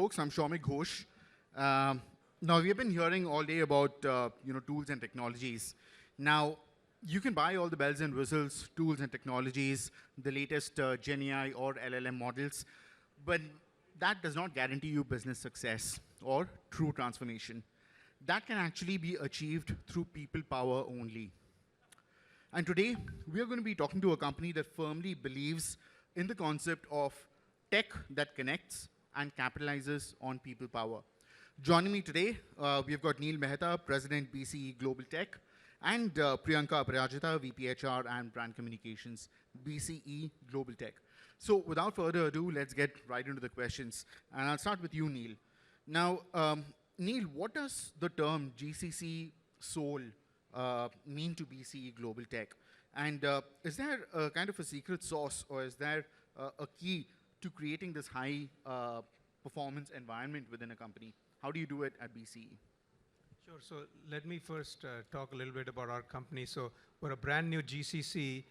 folks. I'm Shomik Ghosh. Now, we've been hearing all day about tools and technologies. Now, you can buy all the bells and whistles, tools and technologies, the latest Gen AI or LLM models, but that does not guarantee you business success or true transformation. That can actually be achieved through people power only. And today, we are going to be talking to a company that firmly believes in the concept of tech that connects and capitalizes on people power. Joining me today, we've got Neil Mehta, President, BCE Global Tech, and Priyanka Aparajita, VP HR and Brand Communications, BCE Global Tech. So without further ado, let's get right into the questions. And I'll start with you, Neil. Now, Neil, what does the term GCC Soul mean to BCE Global Tech? And is there a kind of a secret sauce, or is there a key to creating this high performance environment within a company? How do you do it at BCE? Sure. So let me first talk a little bit about our company. So we're a brand new GCC.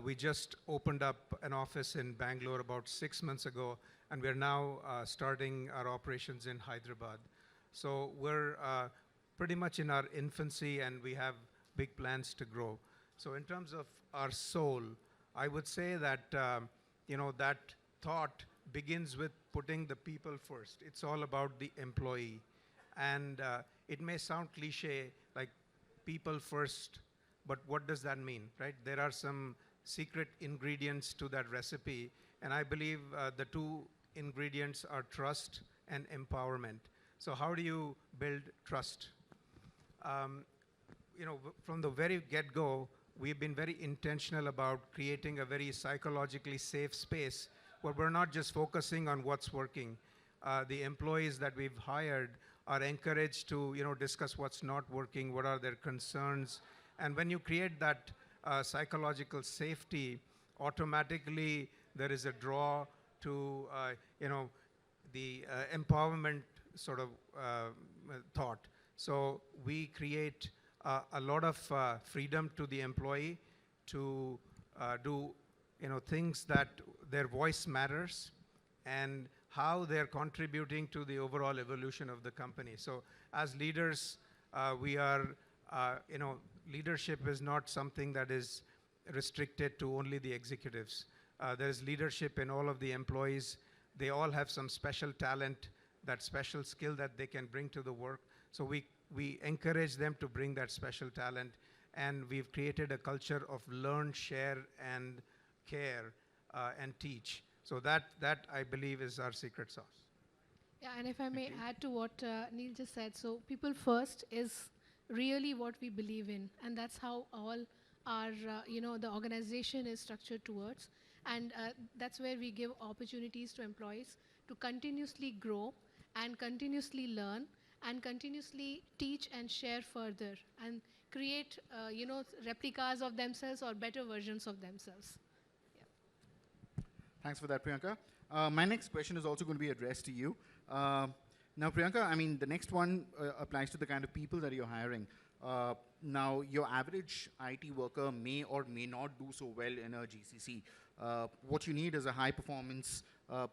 We just opened up an office in Bangalore about 6 months ago, and we're now starting our operations in Hyderabad. So we're pretty much in our infancy, and we have big plans to grow. So in terms of our soul, I would say that that thought begins with putting the people first. It's all about the employee. And it may sound cliche, like people first, but what does that mean, right? There are some secret ingredients to that recipe, and I believe the two ingredients are trust and empowerment. So how do you build trust? From the very get-go, we've been very intentional about creating a very psychologically safe space where we're not just focusing on what's working. The employees that we've hired are encouraged to discuss what's not working, what are their concerns. And when you create that psychological safety, automatically there is a draw to the empowerment sort of thought. So we create a lot of freedom to the employee to do things that their voice matters and how they're contributing to the overall evolution of the company. So as leaders, we are, leadership is not something that is restricted to only the executives. There is leadership in all of the employees. They all have some special talent, that special skill that they can bring to the work. So we encourage them to bring that special talent, and we've created a culture of learn, share, and care, and teach. So that I believe is our secret sauce. Yeah, and if I may add to what Neil just said, so people first is really what we believe in, and that's how all our, the organization is structured towards. And that's where we give opportunities to employees to continuously grow and continuously learn and continuously teach and share further and create, replicas of themselves or better versions of themselves. Thanks for that, Priyanka. My next question is also going to be addressed to you. Now, Priyanka, I mean, the next one applies to the kind of people that you're hiring. Now, your average IT worker may or may not do so well in a GCC. What you need is a high-performance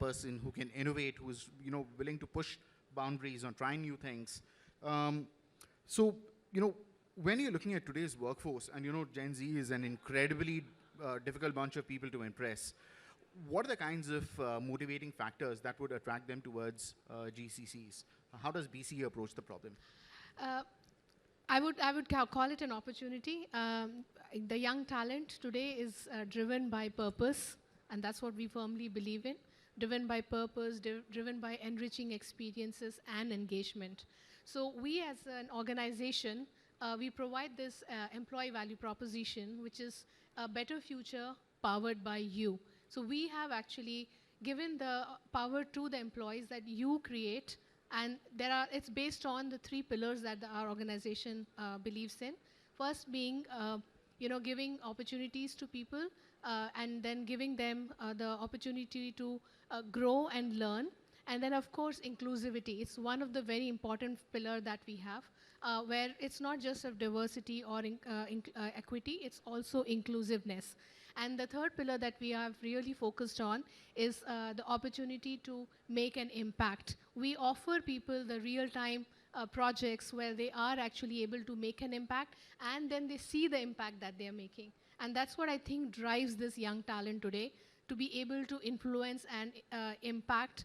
person who can innovate, who is willing to push boundaries on trying new things. So, when you're looking at today's workforce, and Gen Z is an incredibly difficult bunch of people to impress, what are the kinds of motivating factors that would attract them towards GCCs? How does BCE approach the problem? I would call it an opportunity. The young talent today is driven by purpose, and that's what we firmly believe in. Driven by purpose, driven by enriching experiences and engagement. So we as an organization, we provide this employee value proposition, which is a better future powered by you. So we have actually given the power to the employees that you create, and it's based on the 3 pillars that our organization believes in. First being, giving opportunities to people, and then giving them the opportunity to grow and learn. And then, of course, inclusivity. It's one of the very important pillars that we have. where it's not just of diversity or equity, it's also inclusiveness. And the third pillar that we have really focused on is the opportunity to make an impact. We offer people the real-time projects where they are actually able to make an impact, and then they see the impact that they're making. And that's what I think drives this young talent today, to be able to influence and impact,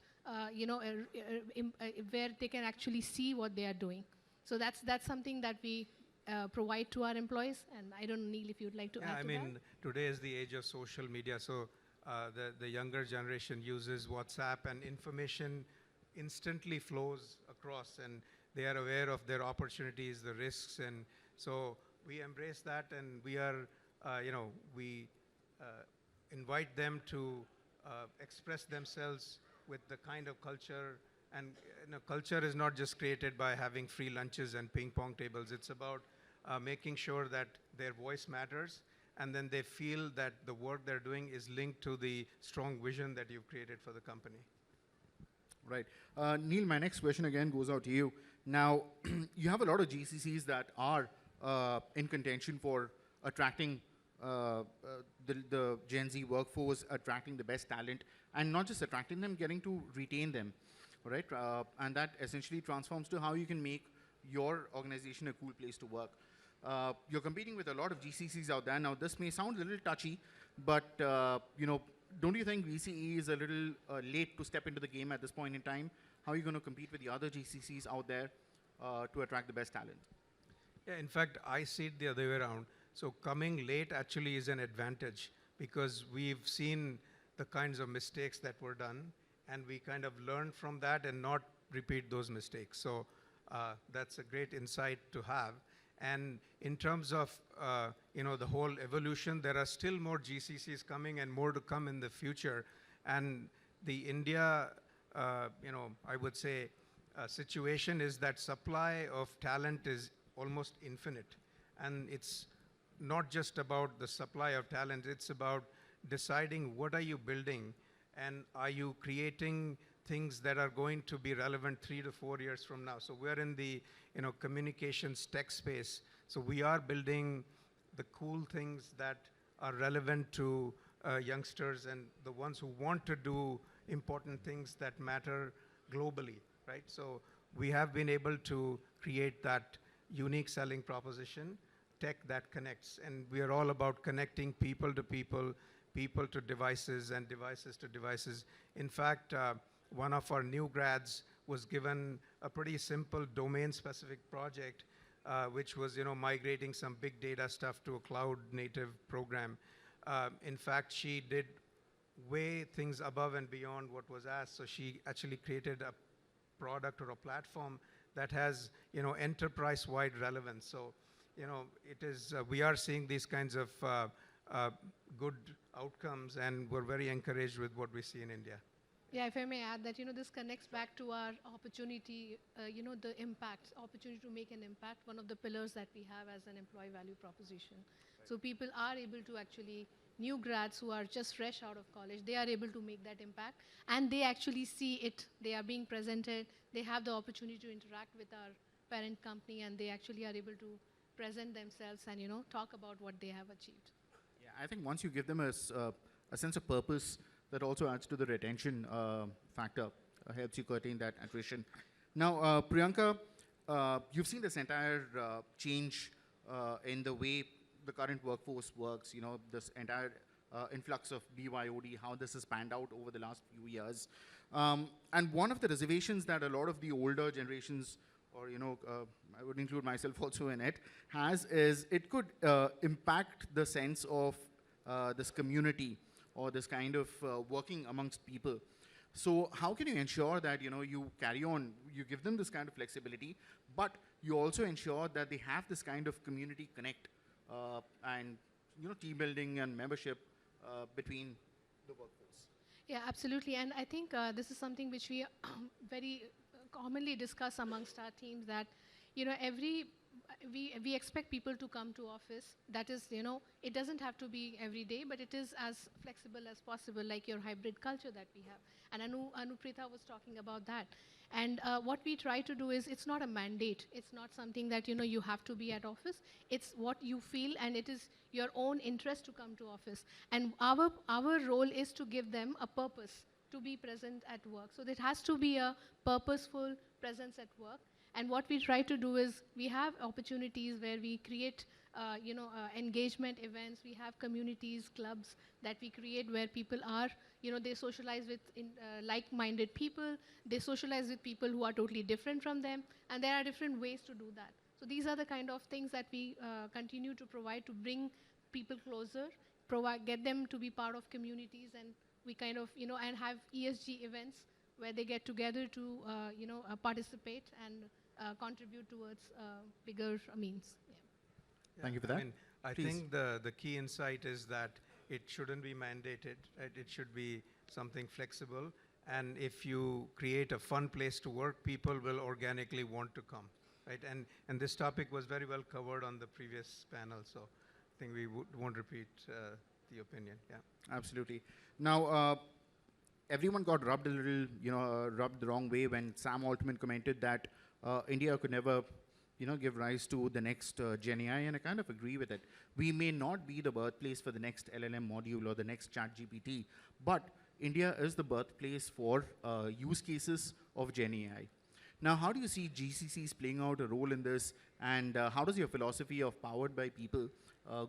where they can actually see what they are doing. So that's something that we provide to our employees. And I don't know, Neil, if you'd like to add to that. Today is the age of social media, so the younger generation uses WhatsApp, and information instantly flows across, and they are aware of their opportunities, the risks, and so we embrace that, and we are, we invite them to express themselves with the kind of culture. And culture is not just created by having free lunches and ping pong tables. It's about making sure that their voice matters, and then they feel that the work they're doing is linked to the strong vision that you've created for the company. Right. Neil, my next question again goes out to you. Now, you have a lot of GCCs that are in contention for attracting the Gen Z workforce, attracting the best talent, and not just attracting them, getting to retain them, right? And that essentially transforms to how you can make your organization a cool place to work. You're competing with a lot of GCCs out there. Now, this may sound a little touchy, but don't you think BCE is a little late to step into the game at this point in time? How are you going to compete with the other GCCs out there to attract the best talent? Yeah, in fact, I see it the other way around. So coming late actually is an advantage, because we've seen the kinds of mistakes that were done, and we kind of learn from that and not repeat those mistakes. So that's a great insight to have. And in terms of the whole evolution, there are still more GCCs coming and more to come in the future. And the India, I would say, situation is that supply of talent is almost infinite. And it's not just about the supply of talent, it's about deciding what are you building, and are you creating things that are going to be relevant 3 to 4 years from now. So we're in the communications tech space. So we are building the cool things that are relevant to youngsters and the ones who want to do important things that matter globally, right? So we have been able to create that unique selling proposition, tech that connects. And we are all about connecting people to people, people to devices, and devices to devices. In fact, one of our new grads was given a pretty simple domain-specific project, which was migrating some big data stuff to a cloud-native program. In fact, she did way things above and beyond what was asked. So she actually created a product or a platform that has enterprise-wide relevance. So it is we are seeing these kinds of good outcomes, and we're very encouraged with what we see in India. Yeah, if I may add that, this connects back to our opportunity, the impact, opportunity to make an impact, one of the pillars that we have as an employee value proposition. Right. So people are able to actually, new grads who are just fresh out of college, they are able to make that impact, and they actually see it. They are being presented. They have the opportunity to interact with our parent company, and they actually are able to present themselves and, talk about what they have achieved. Yeah, I think once you give them a sense of purpose, that also adds to the retention factor, helps you curtail that attrition. Now, Priyanka, you've seen this entire change in the way the current workforce works, this entire influx of BYOD, how this has panned out over the last few years. And one of the reservations that a lot of the older generations, or I would include myself also in it, has is it could impact the sense of this community, or this kind of working amongst people. So how can you ensure that you carry on, you give them this kind of flexibility, but you also ensure that they have this kind of community connect and team building and membership between the workforce? Yeah, absolutely. And I think this is something which we very commonly discuss amongst our teams, that we expect people to come to office. That is, it doesn't have to be every day, but it is as flexible as possible, like your hybrid culture that we have. And Anuprita was talking about that. And what we try to do is, it's not a mandate. It's not something that, you have to be at office. It's what you feel, and it is your own interest to come to office. And our role is to give them a purpose to be present at work. So it has to be a purposeful presence at work. And what we try to do is, we have opportunities where we create engagement events. We have communities, clubs that we create where people are, they socialize with like-minded people. They socialize with people who are totally different from them. And there are different ways to do that. So these are the kind of things that we continue to provide to bring people closer, get them to be part of communities, and we kind of, and have ESG events where they get together to, participate and contribute towards bigger means. Yeah. Thank you for that. I mean, I Please. think the key insight is that it shouldn't be mandated. Right? It should be something flexible. And if you create a fun place to work, people will organically want to come. Right? And this topic was very well covered on the previous panel, so I think we won't repeat the opinion. Yeah. Absolutely. Now, everyone got rubbed a little, rubbed the wrong way when Sam Altman commented that India could never, give rise to the next Gen AI, and I kind of agree with it. We may not be the birthplace for the next LLM module or the next ChatGPT, but India is the birthplace for use cases of Gen AI. Now, how do you see GCCs playing out a role in this, and how does your philosophy of powered by people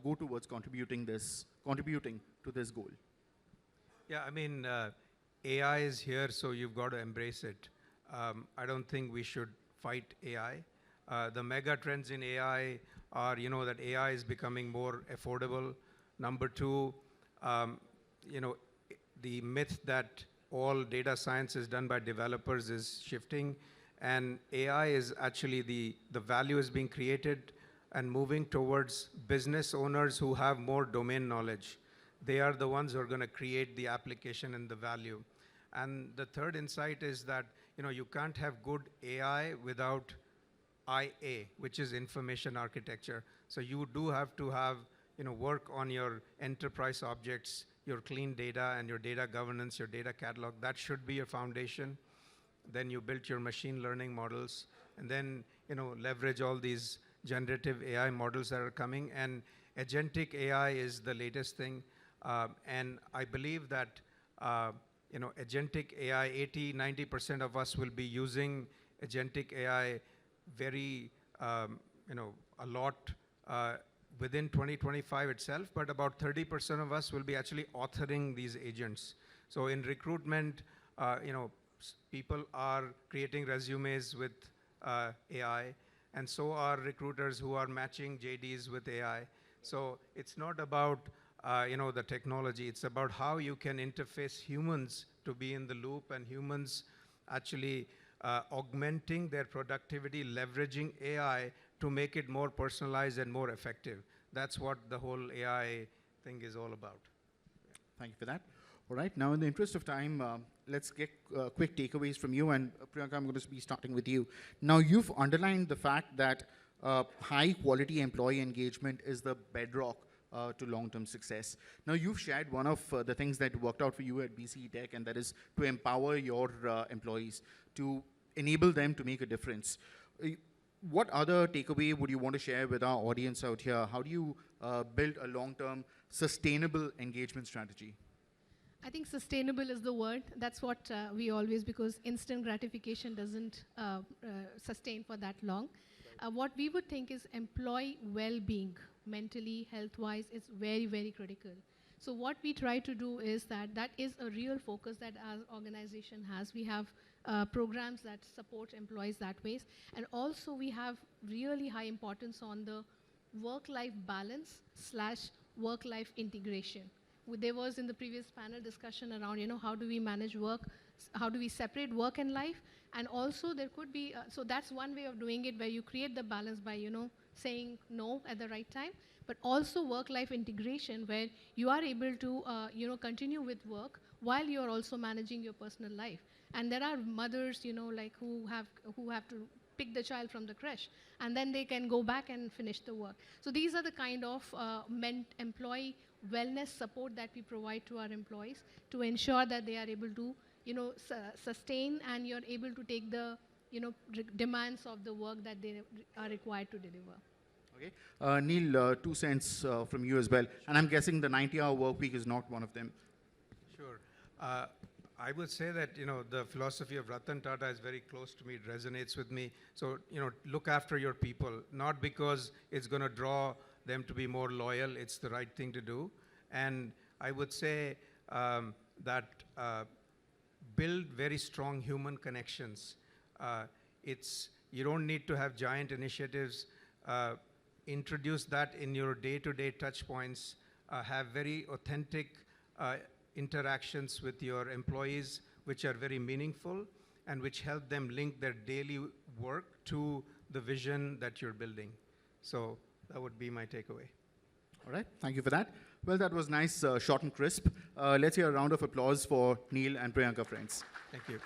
go towards contributing to this goal? Yeah, I mean, AI is here, so you've got to embrace it. I don't think we should fight AI. The mega trends in AI are, that AI is becoming more affordable. Number two, the myth that all data science is done by developers is shifting, and AI is actually the value is being created and moving towards business owners who have more domain knowledge. They are the ones who are going to create the application and the value. And the third insight is that you can't have good AI without IA, which is information architecture. So you do have to have work on your enterprise objects, your clean data, and your data governance, your data catalog. That should be your foundation. Then you build your machine learning models, and then leverage all these generative AI models that are coming. And agentic AI is the latest thing. And I believe that agentic AI, 80–90% of us will be using agentic AI very, a lot within 2025 itself, but about 30% of us will be actually authoring these agents. So in recruitment, people are creating resumes with AI, and so are recruiters who are matching JDs with AI. So it's not about the technology. It's about how you can interface humans to be in the loop, and humans actually augmenting their productivity, leveraging AI to make it more personalized and more effective. That's what the whole AI thing is all about. Thank you for that. All right, now in the interest of time, let's get quick takeaways from you, and Priyanka, I'm going to be starting with you. Now, you've underlined the fact that high quality employee engagement is the bedrock to long-term success. Now, you've shared one of the things that worked out for you at BCE Tech, and that is to empower your employees, to enable them to make a difference. What other takeaway would you want to share with our audience out here? How do you build a long-term sustainable engagement strategy? I think sustainable is the word. That's what we always, because instant gratification doesn't sustain for that long. What we would think is employee well-being, mentally, health-wise, is very, very critical. So what we try to do is that is a real focus that our organization has. We have programs that support employees that ways. And also we have really high importance on the work-life balance / work-life integration. There was in the previous panel discussion around, how do we manage work, how do we separate work and life, and also there could be, so that's one way of doing it, where you create the balance by, saying no at the right time, but also work-life integration, where you are able to, continue with work while you're also managing your personal life. And there are mothers, like who have to pick the child from the creche, and then they can go back and finish the work. So these are the kind of employee wellness support that we provide to our employees to ensure that they are able to, sustain, and you're able to take the, demands of the work that they are required to deliver. Okay. Neil, 2 cents from you as well. And I'm guessing the 90-hour work week is not one of them. Sure. I would say that, the philosophy of Ratan Tata is very close to me. It resonates with me. So, look after your people, not because it's going to draw them to be more loyal. It's the right thing to do. And I would say that build very strong human connections. You don't need to have giant initiatives. Introduce that in your day-to-day touch points. Have very authentic interactions with your employees, which are very meaningful and which help them link their daily work to the vision that you're building. So that would be my takeaway. All right, thank you for that. Well, that was nice, short and crisp. Let's hear a round of applause for Neil and Priyanka, friends. Thank you.